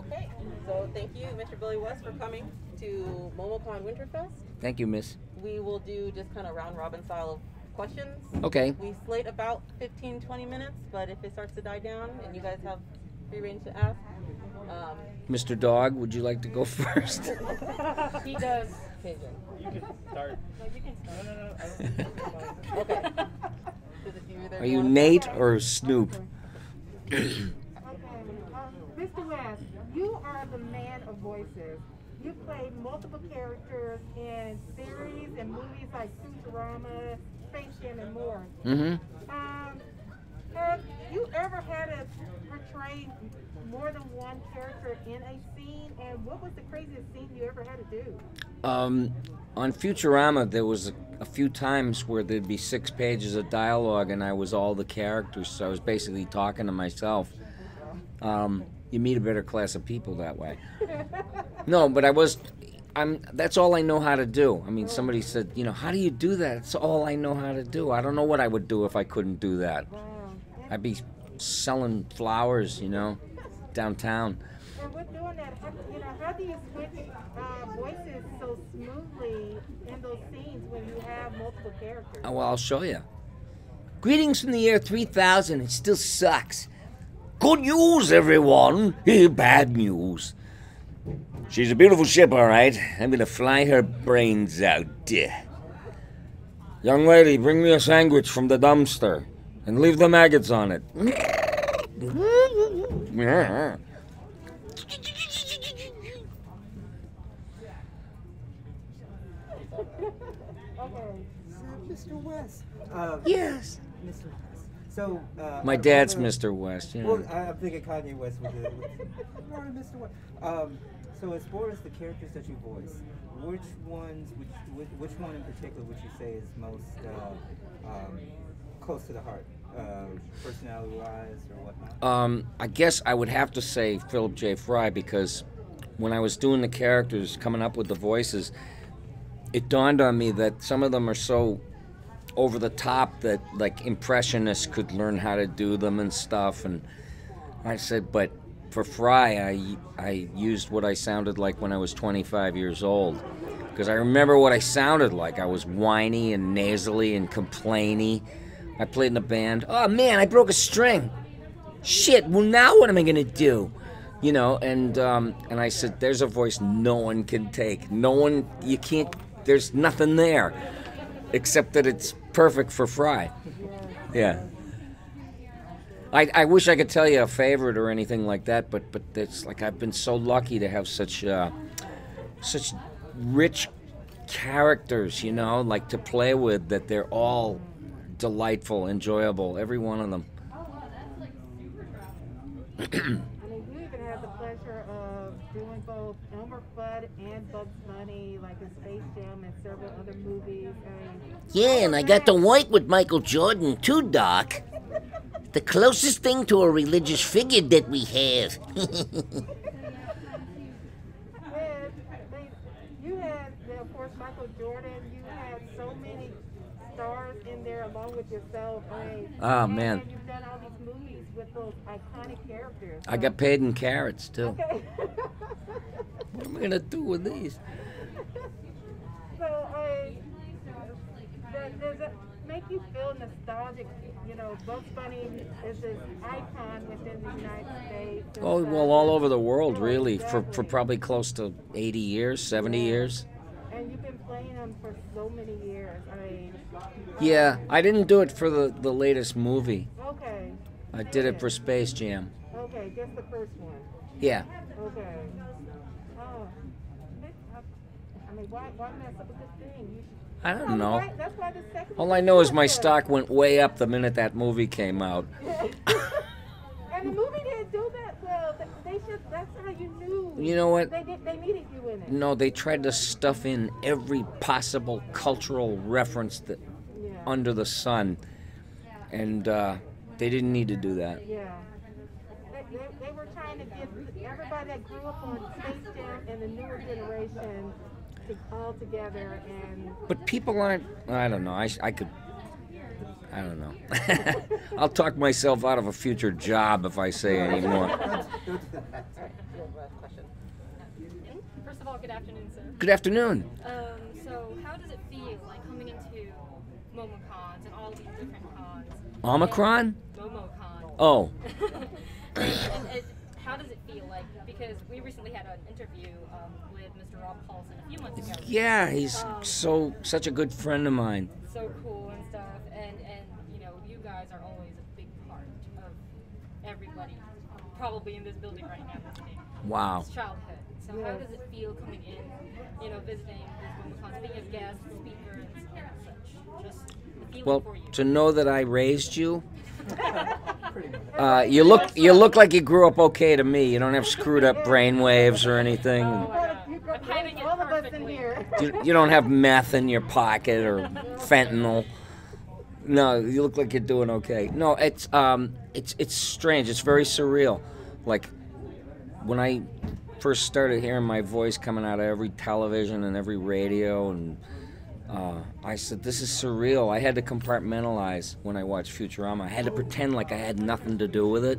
Okay, so thank you, Mr. Billy West, for coming to MomoCon Winterfest. Thank you, miss. We will do just kind of round robin style of questions. Okay. We slate about 15-20 minutes, but if it starts to die down and you guys have free range to ask. Mr. Dog, would you like to go first? He does. Cajun. You can start. No, you can start. No. Okay. Are you Nate or Snoop? Okay, Mr. West, you are the man of voices. You played multiple characters in series and movies like Futurama, Space Jam, and more. Mm-hmm. Have you ever had to portray more than one character in a scene? And what was the craziest scene you ever had to do? On Futurama, there was a few times where there'd be 6 pages of dialogue and I was all the characters, so I was basically talking to myself. You meet a better class of people that way. No, but that's all I know how to do. I mean, somebody said, how do you do that? It's all I know how to do. I don't know what I would do if I couldn't do that. I'd be selling flowers, downtown. And with doing that, how do you switch voices so smoothly in those scenes when you have multiple characters? Oh, well, I'll show you. Greetings from the year 3000. It still sucks. Good news, everyone. Bad news. She's a beautiful ship, all right. I'm gonna fly her brains out. Young lady, bring me a sandwich from the dumpster and leave the maggots on it. Mr. West. Yes. Mr. West. So. My dad's Mr. West. Well, I'm thinking Kanye West with Mr. West. So as far as the characters that you voice, which one in particular would you say is most close to the heart, personality-wise or whatnot? I guess I would have to say Philip J. Fry, because when I was doing the characters, coming up with the voices, it dawned on me that some of them are so over the top that like impressionists could learn how to do them and stuff. And I said, but for Fry, I used what I sounded like when I was 25 years old, because I remember what I sounded like. I was whiny and nasally and complainy. I played in a band. Oh man, I broke a string. Shit. Well, now what am I gonna do? And I said, there's a voice no one can take. No one, you can't. There's nothing there, except that it's perfect for Fry. Yeah. I wish I could tell you a favorite or anything like that, but it's like I've been so lucky to have such rich characters, like to play with, that they're all delightful, enjoyable, every one of them. I mean, you even had the pleasure of doing both Elmer Fudd and Bugs Bunny, like in Space Jam and several other movies. Yeah, and I got to work with Michael Jordan too, Doc. The closest thing to a religious figure that we have. You had, of course, Michael Jordan. You had so many stars in there along with yourself. Oh, man. And you've done all these movies with those iconic characters. I got paid in carrots, too. Okay. What am I going to do with these? So, does it make you feel nostalgic? Bugs Bunny is this icon within the United States. Oh, well, all over the world, really, for probably close to 80 years, 70 years. And you've been playing them for so many years. Yeah, I didn't do it for the latest movie. Okay. I did it for Space Jam. Okay, just the first one. Yeah. Okay. Oh. I mean, why mess up a good thing? I don't know. That's why the second All I know is my stock went way up the minute that movie came out. And the movie didn't do that well. That's how you knew. You know what? They needed you in it. No, they tried to stuff in every possible cultural reference under the sun, and they didn't need to do that. Yeah. They were trying to get everybody that grew up on Space Jam and the newer generation all together. But people aren't. I don't know. I don't know. I'll talk myself out of a future job if I say any more. First of all, good afternoon, sir. Good afternoon. So how does it feel like coming into MomoCons and all these different cons? Omicron? MomoCon. Oh. and how does it feel like? Because we recently had an interview with Mr. Rob Paulson a few months ago. Yeah, he's such a good friend of mine. So cool and stuff, and you know, you guys are always a big part of everybody, probably in this building right now. Wow. It's childhood. So how does it feel coming in, you know, visiting these MomoCons, being a guest, speaker, and such? Just the feeling Well, for you. to know that I raised you, Pretty much. you look like you grew up okay to me. You don't have screwed up brain waves or anything. Oh my God. I'm hiding it all of us in perfectly. here. You don't have meth in your pocket or fentanyl. No, you look like you're doing okay. No, it's strange. It's very surreal. Like when I first started hearing my voice coming out of every television and every radio, and I said, this is surreal. I had to compartmentalize when I watched Futurama. I had to pretend like I had nothing to do with it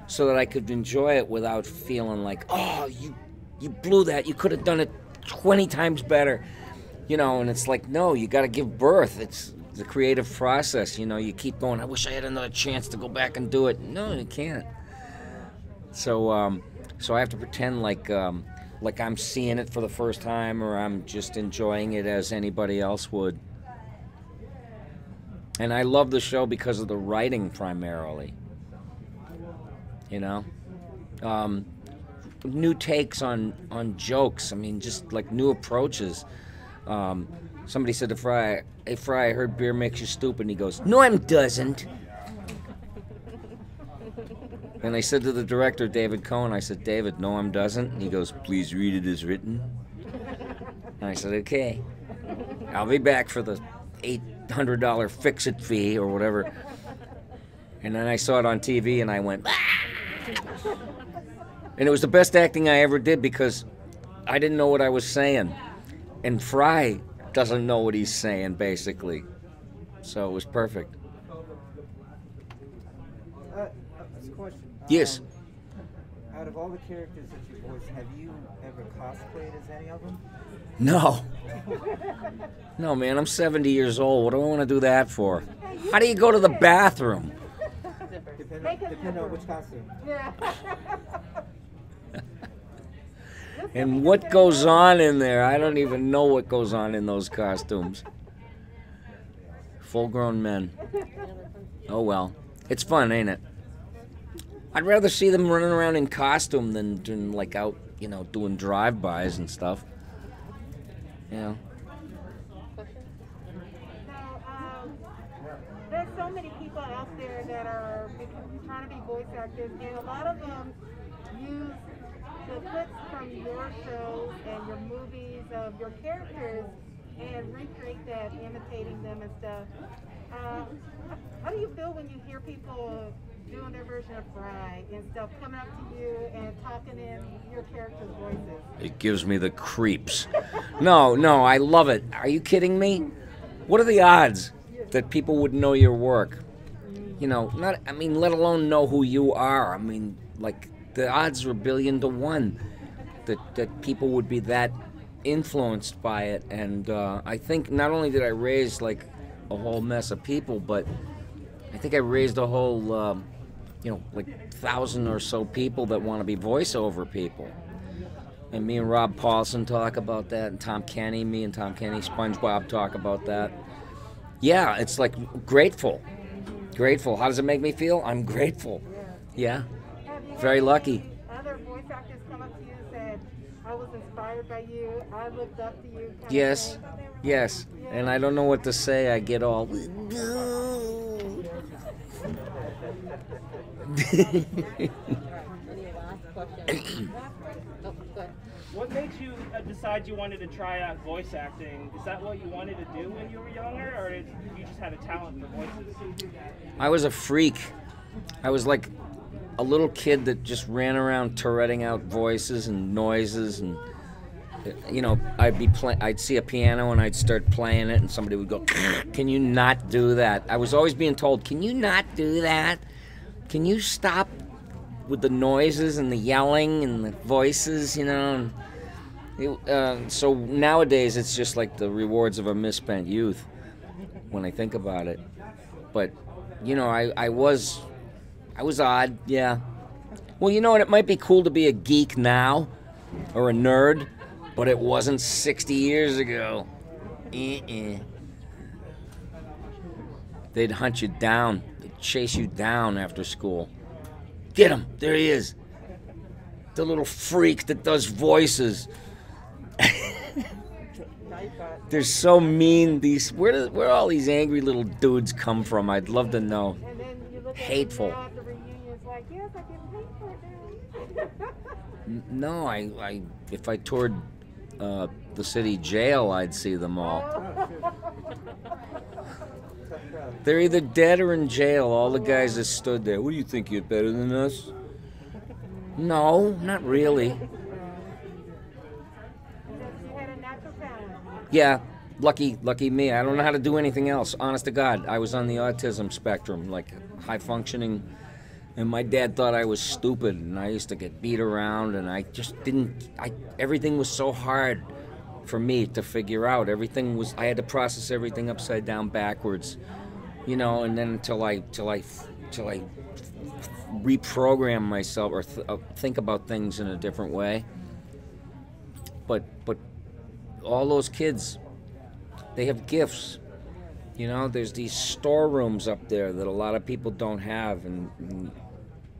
so that I could enjoy it without feeling like, oh, you blew that. You could have done it 20 times better. You know, and it's like, no, you got to give birth. It's the creative process. You know, you keep going, I wish I had another chance to go back and do it. No, you can't. So, so I have to pretend like I'm seeing it for the first time, or I'm just enjoying it as anybody else would. And I love the show because of the writing primarily. You know, new takes on jokes. I mean, just like new approaches. Somebody said to Fry, "Hey Fry, I heard beer makes you stupid." And he goes, "No, it doesn't." And I said to the director, David Cohen, I said, "David, no, doesn't." And he goes, "Please read it as written." And I said, "Okay, I'll be back for the $800 fix-it fee or whatever." And then I saw it on TV and I went, "Ah!" And it was the best acting I ever did because I didn't know what I was saying. And Fry doesn't know what he's saying, basically. So it was perfect. That's a question. Yes. Out of all the characters that you voiced, have you ever cosplayed as any of them? No. No, man, I'm 70 years old. What do I want to do that for? How do you go to the bathroom? Depending on which costume. Yeah. And what goes on in there? I don't even know what goes on in those costumes. Full-grown men. Oh, well. It's fun, ain't it? I'd rather see them running around in costume than like out, you know, doing drive-bys and stuff. You know. Now, there's so many people out there that are trying to be voice actors, and a lot of them use the clips from your shows and your movies of your characters and recreate that, imitating them and stuff. How do you feel when you hear people doing their version of Fry and stuff, coming up to you and talking in your characters' voices? It gives me the creeps. No, I love it. Are you kidding me? What are the odds that people would know your work? You know, let alone know who you are. I mean, like, the odds are 1,000,000,000 to 1 that people would be that influenced by it. And I think not only did I raise, like, a whole mess of people, but I think I raised a whole, like 1,000 or so people that want to be voiceover people. And me and Rob Paulson talk about that, and me and Tom Kenny, SpongeBob talk about that. Yeah, it's like grateful. Grateful. How does it make me feel? I'm grateful. Yeah. Very lucky. Other voice actors come up to you and said, "I was inspired by you. I looked up to you." Yes. Yes. And I don't know what to say. I get all... Any last questions? Oh, go ahead. What made you decide you wanted to try out voice acting? Is that what you wanted to do when you were younger, or did you just have a talent for voices? I was a freak. I was like a little kid that just ran around Touretting out voices and noises, and you know, I'd see a piano and I'd start playing it, and somebody would go, "Can you not do that?" I was always being told, "Can you not do that? Can you stop with the noises and the yelling and the voices?" You know. So nowadays, it's just like the rewards of a misspent youth when I think about it. But, you know, I was odd, yeah. Well, you know what? It might be cool to be a geek now or a nerd, but it wasn't 60 years ago. They'd hunt you down. They'd chase you down after school. Get him! There he is. The little freak that does voices. They're so mean. Where all these angry little dudes come from? I'd love to know. And then you look Hateful. at the reunions like, yes, I can pay for them. No, I if I toured the city jail, I'd see them all. They're either dead or in jail. All the guys that stood there. What do you think? You're better than us? No, not really. You had a natural talent. Yeah, lucky me. I don't know how to do anything else. Honest to God, I was on the autism spectrum, like high functioning, and my dad thought I was stupid, and I used to get beat around, and I just didn't. Everything was so hard for me to figure out. I had to process everything upside down, backwards, you know, and then until I reprogram myself or think about things in a different way. But all those kids, they have gifts. You know, there's these storerooms up there that a lot of people don't have, and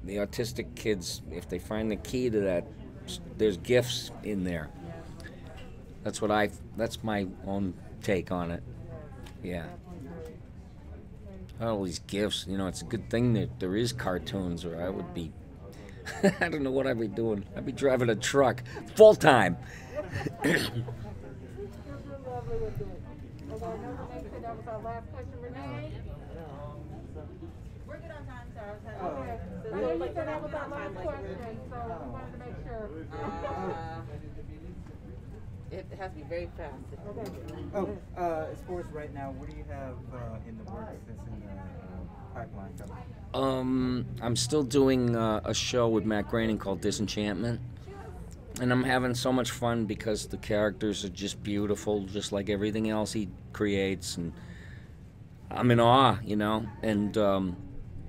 the autistic kids, if they find the key to that, there's gifts in there. That's my own take on it. Yeah. All these gifts, you know, it's a good thing that there is cartoons, or I would be, I don't know what I'd be doing. I'd be driving a truck full time. That was our last question, Renee. We're good on time, Sarah. Okay. I know you said that was our last question, so we wanted to make sure. It has to be very fast. Oh, as far as right now, what do you have in the works that's in the pipeline coming? I'm still doing a show with Matt Groening called Disenchantment. And I'm having so much fun because the characters are just beautiful, just like everything else he creates. And I'm in awe, you know, and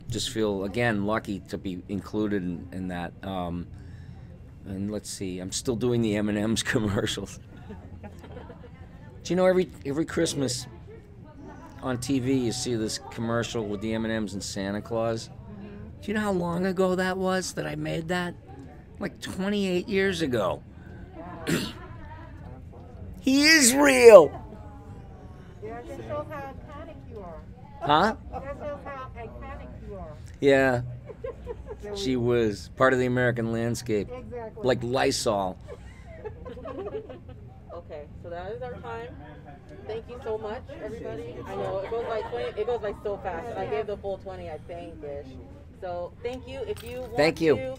just feel, again, lucky to be included in that. And let's see, I'm still doing the M&M's commercials. Do you know every Christmas on TV you see this commercial with the M&M's and Santa Claus? Do you know how long ago that was that I made that? Like 28 years ago. He is real. Yeah, that shows how iconic you are. Huh? That shows how iconic you are. Yeah. She was part of the American landscape. Exactly. Like Lysol. Okay, so that is our time. Thank you so much, everybody. I know it goes by so fast. I gave the full 20, I think, ish. So thank you. If you want to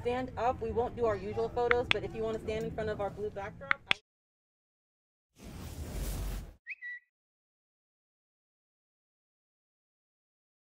stand up, we won't do our usual photos, but if you want to stand in front of our blue backdrop.